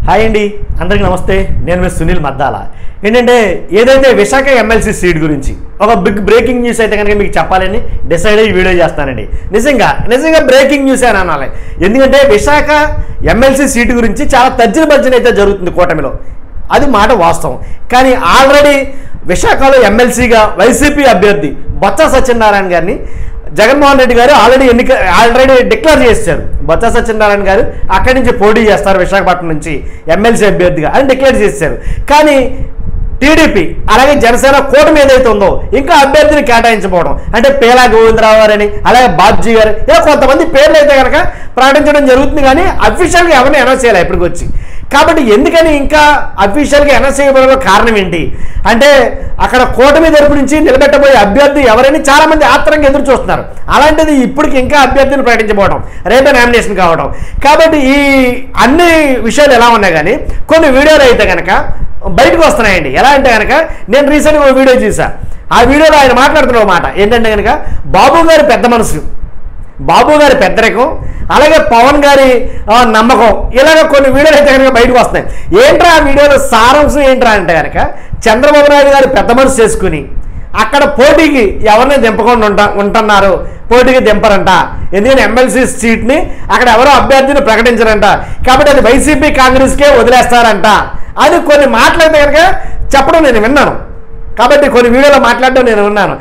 Hi అండి, అందరికీ నమస్తే. నేను మీ సునీల్ మద్దాల. ఏంటంటే ఏదైతే విశాఖ ఎమ్మెల్సీ సీట్ గురించి ఒక బిగ్ బ్రేకింగ్ న్యూస్ అయితే కనుక మీకు చెప్పాలని డిసైడ్ అయ్యి వీడియో చేస్తానండి. నిజంగా బ్రేకింగ్ న్యూస్ అని అనాలి. ఎందుకంటే విశాఖ ఎమ్మెల్సీ సీటు గురించి చాలా తర్జన భర్జన అయితే జరుగుతుంది కూటమిలో. అది మాట వాస్తవం. కానీ ఆల్రెడీ విశాఖలో ఎమ్మెల్సీగా వైసీపీ అభ్యర్థి బొత్స సత్యనారాయణ గారిని జగన్మోహన్ రెడ్డి గారు ఆల్రెడీ డిక్లేర్ చేశారు. బొత్స సత్యనారాయణ గారు అక్కడి నుంచి పోటీ చేస్తారు విశాఖపట్నం నుంచి ఎమ్మెల్సీ అభ్యర్థిగా అని డిక్లేర్ చేశారు. కానీ టీడీపీ అలాగే జనసేన కూటమి ఏదైతే ఉందో ఇంకా అభ్యర్థిని కేటాయించబోవడం, అంటే పేలా గోవిందరావు గారని అలాగే బాబ్జీ గారు ఇలా కొంతమంది పేర్లు అయితే కనుక ప్రకటించడం జరుగుతుంది. కానీ అఫీషియల్గా ఎవరిని అనౌన్స్ చేయాలి ఇప్పటికి వచ్చి. కాబట్టి ఎందుకని ఇంకా అఫీషియల్గా అనౌన్స్ చేయబడడం కారణం ఏంటి అంటే అక్కడ కూటమి తరపు నుంచి నిలబెట్టబోయే అభ్యర్థి ఎవరని చాలామంది ఆత్రంగా ఎదురు చూస్తున్నారు. అలాంటిది ఇప్పటికి ఇంకా అభ్యర్థిని ప్రకటించబోవడం, రేపే నామినేషన్ కావడం. కాబట్టి ఈ అన్ని విషయాలు ఎలా ఉన్నాయి కానీ కొన్ని వీడియోలు అయితే కనుక బయటకు వస్తున్నాయండి. ఎలా అంటే కనుక నేను రీసెంట్గా ఒక వీడియో చూసా. ఆ వీడియోలో ఆయన మాట్లాడుతున్న మాట ఏంటంటే కనుక బాబు గారి పెద్ద మనసు, బాబు గారి పెద్దరికం, అలాగే పవన్ గారి నమ్మకం, ఇలాగ కొన్ని వీడియోలు అయితే కనుక బయటకు వస్తున్నాయి. ఏంట్రా ఆ వీడియోలో సారాంశం ఏంట్రా అంటే కనుక చంద్రబాబు నాయుడు గారు పెద్ద మనసు చేసుకుని అక్కడ పోటీకి ఎవరిని దింపకుండా ఉంటున్నారు, పోటీకి దింపరంట. ఎందుకంటే ఎమ్మెల్సీ సీట్ని అక్కడ ఎవరో అభ్యర్థిని ప్రకటించరంట. కాబట్టి అది వైసీపీ కాంగ్రెస్కే వదిలేస్తారంట అని కొన్ని మాట్లాడితే కనుక చెప్పడం నేను విన్నాను. కాబట్టి కొన్ని వీడియోలో మాట్లాడడం నేను విన్నాను.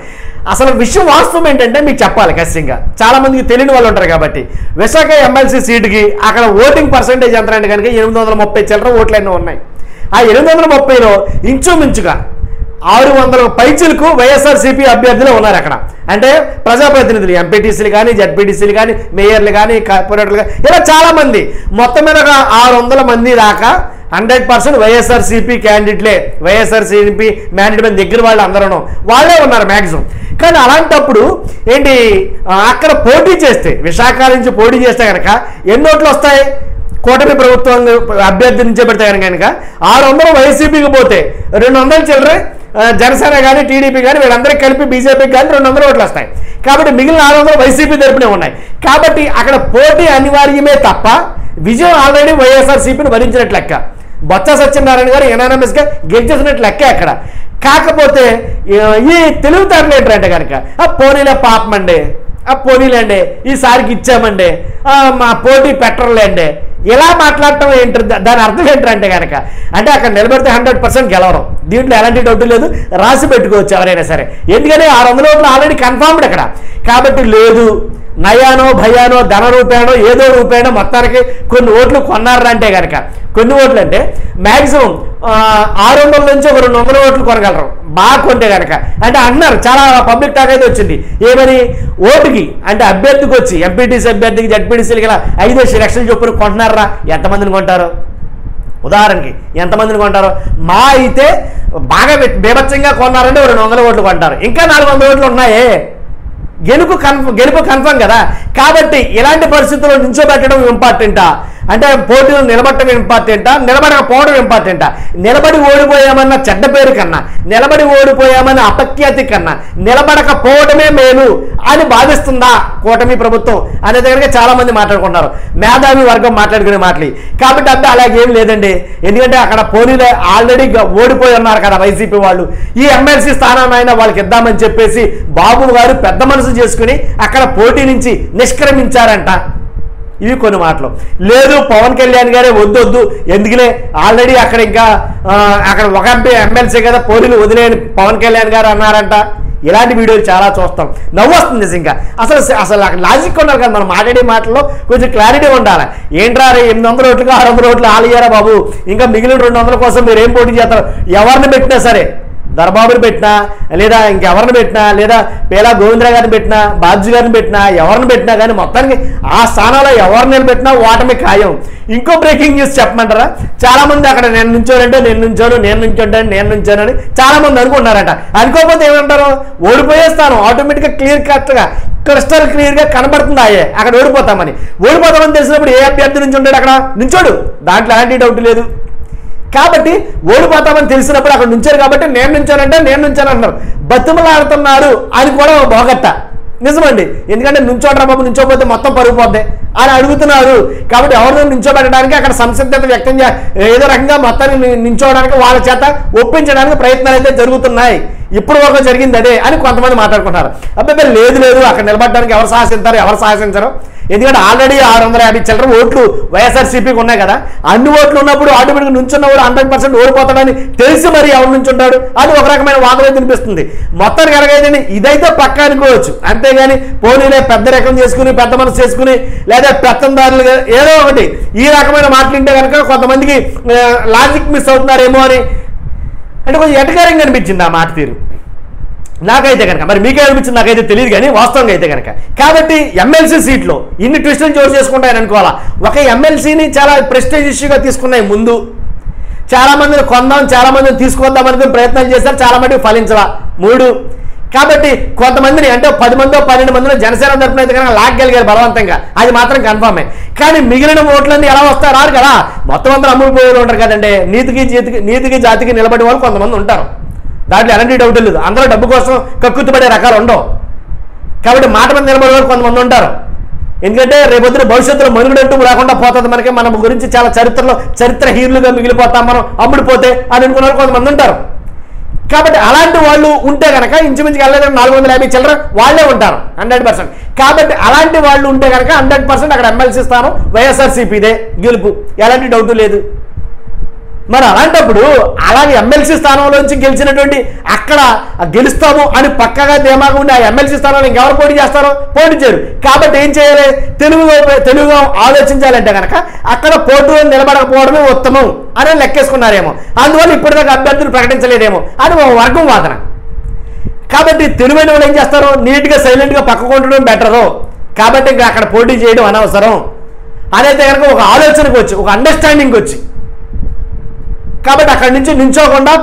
అసలు విషయం వాస్తవం ఏంటంటే మీకు చెప్పాలి ఖచ్చితంగా. చాలామందికి తెలియని వాళ్ళు ఉంటారు. కాబట్టి విశాఖ ఎమ్మెల్సీ సీటుకి అక్కడ ఓటింగ్ పర్సంటేజ్ ఎంత అంటే కనుక 830 చిల్లర ఓట్లు ఎన్నో ఉన్నాయి. ఆ 830లో ఇంచుమించుగా 600 పైచిలకు వైఎస్ఆర్సీపీ అభ్యర్థులు ఉన్నారు అక్కడ. అంటే ప్రజాప్రతినిధులు, ఎంపీటీసీలు కానీ, జడ్పీటీసీలు కానీ, మేయర్లు కానీ, కార్పొరేటర్లు కానీ, ఇలా చాలామంది మొత్తం మీద 600 మంది దాకా 100% వైఎస్ఆర్సీపీ క్యాండిడేట్లే, వైఎస్ఆర్సీపీ మేనేజ్మెంట్ దగ్గర వాళ్ళు అందరూ వాళ్ళే ఉన్నారు మ్యాక్సిమం. కానీ అలాంటప్పుడు ఏంటి అక్కడ పోటీ చేస్తే, విశాఖ నుంచి పోటీ చేస్తే కనుక ఎన్ని ఓట్లు వస్తాయి? కూటమి ప్రభుత్వం అభ్యర్థి నుంచే పెడితే కనుక 600 వైసీపీకి పోతే 200 చిల్లరే జనసేన కానీ, టీడీపీ కానీ, వీళ్ళందరికీ కలిపి బీజేపీకి కానీ 200 ఓట్లు వస్తాయి. కాబట్టి మిగిలిన 600 వైసీపీ తరపునే ఉన్నాయి. కాబట్టి అక్కడ పోటీ అనివార్యమే తప్ప విజయం ఆల్రెడీ వైఎస్ఆర్సీపీని భరించినట్లు లెక్క. బొత్స సత్యనారాయణ గారు ఎనానమస్గా గెలిచేసినట్లు లెక్క అక్కడ. కాకపోతే ఈ తెలివితేటలు ఏంటంటే కనుక పోనీలే పాపమండి, పోనీలేండి ఈసారికి ఇచ్చామండి, మా పోటీ పెట్టరులేండి, ఇలా మాట్లాడటం ఏంటి? దాని అర్థం ఏంటంటే కనుక అంటే అక్కడ నిలబడితే 100% గెలవడం, దీంట్లో ఎలాంటి డౌట్ లేదు, రాసి పెట్టుకోవచ్చు ఎవరైనా సరే. ఎందుకంటే 600 ఓట్లు ఆల్రెడీ కన్ఫర్మ్డ్ అక్కడ. కాబట్టి లేదు నయానో భయానో ధన రూపాయనో ఏదో రూపాయనో మొత్తానికి కొన్ని ఓట్లు కొన్నారంటే కనుక, కొన్ని ఓట్లు అంటే మ్యాక్సిమం 600 నుంచి ఒక 200 ఓట్లు కొనగలరు బాగా కొంటే కనుక. అంటే అన్నారు, చాలా పబ్లిక్ టాక్ అయితే వచ్చింది. ఏమని ఓటుకి అంటే అభ్యర్థికి వచ్చి ఎంపీటీసీ అభ్యర్థికి, జడ్పీటీసీలకి ఇలా 5 లక్షల చొప్పున కొంటున్నారా? ఎంతమందిని కొంటారు? ఉదాహరణకి ఎంతమందిని కొంటారు? మా అయితే బాగా బీభత్సంగా కొన్నారంటే 200 ఓట్లు కొంటారు. ఇంకా 400 ఓట్లు ఉన్నాయే. గెలుపు కన్ఫర్మ్ కదా. కాబట్టి ఇలాంటి పరిస్థితుల్లో నిల్చోబెట్టడం ఇంపార్టెంటా అంటే పోటీలో నిలబడటం ఇంపార్టెంటా, నిలబడకపోవడం ఇంపార్టెంటా? నిలబడి ఓడిపోయామన్న చెడ్డ పేరు కన్నా, నిలబడి ఓడిపోయామన్న అపఖ్యాతి కన్నా నిలబడకపోవడమే మేలు అని భావిస్తుందా కూటమి ప్రభుత్వం అనే దగ్గరగా చాలా మంది మాట్లాడుకుంటున్నారు. మేధావి వర్గం మాట్లాడుకునే మాటలు. కాబట్టి అంటే అలాగేం లేదండి. ఎందుకంటే అక్కడ పోలీలో ఆల్రెడీ ఓడిపోయి ఉన్నారు కదా వైసీపీ వాళ్ళు. ఈ ఎమ్మెల్సీ స్థానాన్ని అయినా వాళ్ళకి ఇద్దామని చెప్పేసి బాబు గారు పెద్ద మనసు చేసుకుని అక్కడ పోటీ నుంచి నిష్క్రమించారంట. ఇవి కొన్ని మాటలు. లేదు పవన్ కళ్యాణ్ గారే వద్దు ఎందుకులే ఆల్రెడీ అక్కడ ఇంకా అక్కడ ఒక ఎమ్మెల్సీ కదా పోలీలు వదిలేని పవన్ కళ్యాణ్ గారు అన్నారంట. ఇలాంటి వీడియోలు చాలా చూస్తాం, నవ్వు వస్తుంది నిజంగా. అసలు అక్కడ లాజిక్ ఉండాలి కదా, మనం మాట్లాడే మాటల్లో కొంచెం క్లారిటీ ఉండాలి. ఏంట్రా 800 ఓట్లుగా 600 ఓట్లు ఆలియారా బాబు, ఇంకా మిగిలిన 200 కోసం మీరు ఏం పోటీ చేస్తారు? ఎవరిని పెట్టినా సరే, దర్బాబుని పెట్టినా లేదా ఇంకెవరిని పెట్టినా లేదా పేలా గోవిందరావు గారిని పెట్టినా, బాబ్జీ గారిని పెట్టినా, ఎవరిని పెట్టినా కానీ మొత్తానికి ఆ స్థానంలో ఎవరిని నిలబెట్టినా ఓటమి ఖాయం. ఇంకో బ్రేకింగ్ న్యూస్ చెప్పమంటారా? చాలామంది అక్కడ నేను నుంచోనని చాలామంది అనుకుంటున్నారట. అనుకోకపోతే ఏమంటారు? ఓడిపోయే స్థానం ఆటోమేటిక్గా క్రిస్టల్ క్లియర్గా కనబడుతుంది అక్కడ ఓడిపోతామని తెలిసినప్పుడు ఏ అభ్యర్థి నుంచి ఉంటాడు అక్కడ నుంచోడు, దాంట్లో ఎలాంటి డౌట్ లేదు. కాబట్టి ఓడిపోతామని తెలిసినప్పుడు అక్కడ నుంచారు. కాబట్టి నేను నుంచానంటే నేను నుంచానంటున్నారు, బతుమలాడుతున్నారు అని కూడా బోగట్ట. నిజమండి, ఎందుకంటే నుంచోట్రా బాబు, నుంచోపోతే మొత్తం పరుగు పోద్ది అని అడుగుతున్నారు. కాబట్టి ఎవరినో నుంచోబెట్టడానికి అక్కడ సంసిద్ధత వ్యక్తం ఏదో రకంగా మొత్తాన్ని నించోవడానికి వాళ్ళ చేత ఒప్పించడానికి ప్రయత్నాలు అయితే జరుగుతున్నాయి. ఇప్పుడు వరకు జరిగింది అదే అని కొంతమంది మాట్లాడుకుంటారు. అబ్బాయి లేదు లేదు, అక్కడ నిలబడడానికి ఎవరు సాహసిస్తారు, ఎవరు సాహసించరు. ఎందుకంటే ఆల్రెడీ 650 చిల్లర ఓట్లు వైఎస్ఆర్సీపీకి ఉన్నాయి కదా. అన్ని ఓట్లు ఉన్నప్పుడు ఆటోమేటిక్గా నుంచున్నవాడు 100% ఓడిపోతాడని తెలిసి మరి ఎవరు నుంచుంటాడు, అది ఒక రకమైన వాదన వినిపిస్తుంది. మొత్తానికి ఎలాగైందండి, ఇదైతే పక్కా అనుకోవచ్చు. అంతేగాని పోనీలే పెద్ద రకం చేసుకుని, పెద్ద మనసు చేసుకుని, లేదా పెత్తందారులుగా ఏదో ఒకటి ఈ రకమైన మాటలుంటే కనుక కొంతమందికి లాజిక్ మిస్ అవుతున్నారేమో అని అంటే కొంచెం ఎటకారంగా అనిపించింది ఆ మాట తీరు నాకైతే కనుక. మరి మీకే అనిపించింది నాకైతే తెలియదు కానీ వాస్తవంగా అయితే కనుక. కాబట్టి ఎమ్మెల్సీ సీట్లో ఇన్ని ట్విస్టులు చోటు చేసుకుంటాయని అనుకోవాలా. ఒక ఎమ్మెల్సీని చాలా ప్రెస్టేజ్ ఇష్యూగా తీసుకున్నాయి ముందు. చాలామందిని కొందాం, చాలామందిని తీసుకొద్దాం అనుకుని ప్రయత్నాలు చేశారు, చాలా మందికి ఫలించలా. 3 కాబట్టి కొంతమందిని అంటే 10 మందో 12 మందిలో జనసేన తరపున అయితే కనుక లాగగలిగారు బలవంతంగా, అది మాత్రం కన్ఫర్మే. కానీ మిగిలిన ఓట్లన్నీ ఎలా వస్తారు రారు కదా, మొత్తం అందరూ అమ్ముడిపోయేవాళ్ళు ఉంటారు కదండి. నీతికి జాతికి నిలబడే వాళ్ళు కొంతమంది ఉంటారు, దాంట్లో ఎలాంటి డౌట్ లేదు. అందరూ డబ్బు కోసం కక్కుతుపడే రకాలు ఉండవు. కాబట్టి మాట మీద నిలబడే వాళ్ళు కొంతమంది ఉంటారు. ఎందుకంటే రేపొద్దున భవిష్యత్తులో మనుగడంటూ లేకుండా పోతుంది మనకి, మన గురించి చాలా చరిత్ర హీరులుగా మిగిలిపోతాం మనం అమ్ముడిపోతే అని అనుకున్న వాళ్ళు కొంతమంది ఉంటారు. కాబట్టి అలాంటి వాళ్ళు ఉంటే కనుక ఇంచుమించుగా వెళ్ళలేదు 450 చిల్లర వాళ్ళే ఉంటారు 100%. కాబట్టి అలాంటి వాళ్ళు ఉంటే కనుక 100% అక్కడ ఎమ్మెల్సీ స్థానం వైఎస్ఆర్సీపీదే గెలుపు, ఎలాంటి డౌట్ లేదు. మరి అలాంటప్పుడు అలాగే ఎమ్మెల్సీ స్థానంలోంచి గెలిచినటువంటి అక్కడ గెలుస్తాము అని పక్కగా ధీమాగా ఉండి ఆ ఎమ్మెల్సీ స్థానంలో ఇంకెవరు పోటీ చేస్తారో పోటీ చేయరు. కాబట్టి ఏం చేయాలి, తెలుగుగా ఆలోచించాలంటే కనుక అక్కడ పోటీలో నిలబడకపోవడమే ఉత్తమం అని లెక్కేసుకున్నారేమో. అందువల్ల ఇప్పటిదాకా అభ్యర్థులు ప్రకటించలేదేమో అని ఒక వర్గం వాదన. కాబట్టి తెలివైన వాళ్ళు ఏం చేస్తారు, నీట్గా సైలెంట్గా పక్కకుండడం బెటరు. కాబట్టి ఇంకా అక్కడ పోటీ చేయడం అనవసరం అనేది కనుక ఒక ఆలోచనకు వచ్చి, ఒక అండర్స్టాండింగ్ వచ్చి, కాబట్టి అక్కడి నుంచి నించోకుండా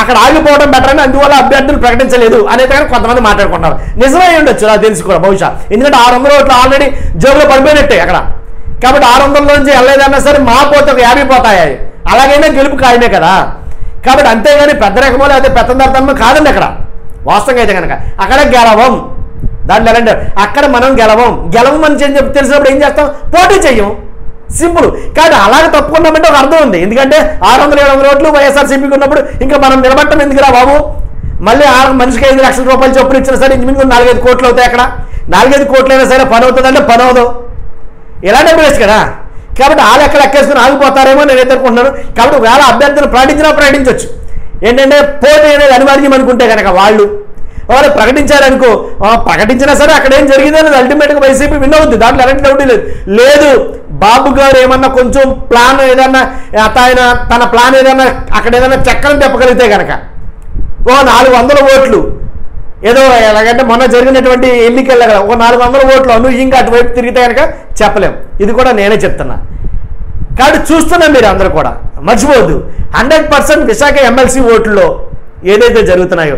అక్కడ ఆగిపోవడం బెటర్ అని అందువల్ల అభ్యర్థులు ప్రకటించలేదు అనేది కానీ కొంతమంది మాట్లాడుకుంటారు. నిజమై ఉండొచ్చు నాకు తెలిసి కూడా బహుశా, ఎందుకంటే 600 ఓట్లు ఆల్రెడీ జోబులో పడిపోయినట్టే అక్కడ. కాబట్టి 600లోంచి వెళ్ళలేదన్నా సరే మా పోతే ఒక 50 పోతాయి, అలాగైనా గెలుపు ఖాయమే కదా. కాబట్టి అంతేగాని పెద్ద రకమో లేకపోతే పెత్తందారితనమో కాదండి అక్కడ. వాస్తవంగా అయితే కనుక అక్కడ గెలవం, దాంట్లో ఎలాంటి అక్కడ మనం గెలవమని తెలిసినప్పుడు ఏం చేస్తాం, పోటీ చెయ్యం, సింపుల్. కానీ అలాగే తప్పుకున్నామంటే ఒక అర్థం ఉంది. ఎందుకంటే 600-700 ఓట్లు వైఎస్ఆర్సీపీకి ఉన్నప్పుడు ఇంకా మనం నిలబట్టం ఎందుకురా బాబు, మళ్ళీ మనిషికి 5 లక్షల రూపాయలు చొప్పులు ఇచ్చినా సరే ఇంచుమించు 4-5 కోట్లు అవుతాయి. అక్కడ 4-5 కోట్లైనా సరే పని అవుతుందంటే పని అవదు, ఇలాంటి ప్లేస్ కదా. కాబట్టి వాళ్ళు ఎక్కడ ఎక్కేసుకుని ఆగిపోతారేమో నేను ఎదుర్కొంటున్నాను. కాబట్టి వేళ అభ్యర్థులు ప్రకటించవచ్చు. ఏంటంటే పోటీ అనేది అనివార్యం అనుకుంటే కనుక వాళ్ళు ప్రకటించారనుకో, ప్రకటించినా సరే అక్కడ ఏం జరిగిందని అల్టిమేట్గా వైసీపీ విన్ అవుద్ది, దాంట్లో ఎలాంటి డౌట్ లేదు. బాబు గారు ఏమన్నా కొంచెం ప్లాన్ ఏదన్నా తన ప్లాన్ ఏదన్నా అక్కడ ఏదైనా చక్కని చెప్పగలిగితే కనుక 400 ఓట్లు ఏదో ఎలాగంటే మొన్న జరిగినటువంటి ఎన్నికల్లో కదా 400 ఓట్లు అనూహ్యంగా అటువైపు తిరిగితే కనుక చెప్పలేం. ఇది కూడా నేనే చెప్తున్నా. కాబట్టి చూస్తున్నా మీరు అందరూ కూడా మర్చిపోవద్దు, 100% విశాఖ ఎమ్మెల్సీ ఓట్లలో ఏదైతే జరుగుతున్నాయో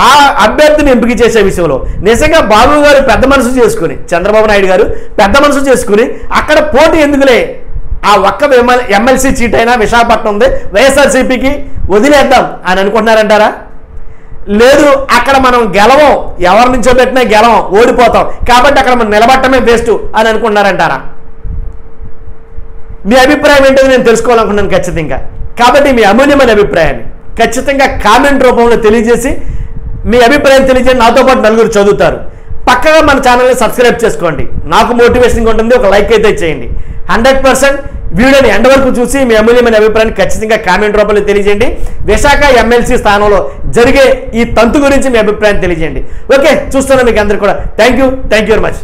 ఆ అభ్యర్థిని ఎంపిక చేసే విషయంలో నిజంగా బాబు గారు పెద్ద మనసు చేసుకుని, చంద్రబాబు నాయుడు గారు పెద్ద మనసు చేసుకుని అక్కడ పోటీ ఎందుకులే, ఆ ఒక్క ఎమ్మెల్సీ సీట్ అయినా విశాఖపట్నం ఉంది వైఎస్ఆర్సీపీకి వదిలేద్దాం అని అనుకుంటున్నారంటారా? లేదు, అక్కడ మనం గెలవం, ఎవరి నుంచో పెట్టినా గెలవం, ఓడిపోతాం, కాబట్టి అక్కడ మనం నిలబట్టమే బెస్ట్ అని అనుకుంటున్నారంటారా? మీ అభిప్రాయం ఏంటో నేను తెలుసుకోవాలనుకున్నాను ఖచ్చితంగా. కాబట్టి మీ అమూల్యమైన అభిప్రాయాన్ని ఖచ్చితంగా కామెంట్ రూపంలో తెలియజేసి మీ అభిప్రాయం తెలియజేసి నాతో పాటు నలుగురు చదువుతారు. పక్కగా మన ఛానల్ని సబ్స్క్రైబ్ చేసుకోండి, నాకు మోటివేషన్గా ఉంటుంది, ఒక లైక్ అయితే చేయండి. 100% వీడియోని ఎండ్ వరకు చూసి మీ అమూల్యమైన అభిప్రాయాన్ని ఖచ్చితంగా కామెంట్ రూపంలో తెలియజేయండి. విశాఖ ఎమ్మెల్సీ స్థానంలో జరిగే ఈ తంతు గురించి మీ అభిప్రాయం తెలియజేయండి. ఓకే, చూస్తున్నా మీకు అందరు కూడా థ్యాంక్ యూ వెరీ మచ్.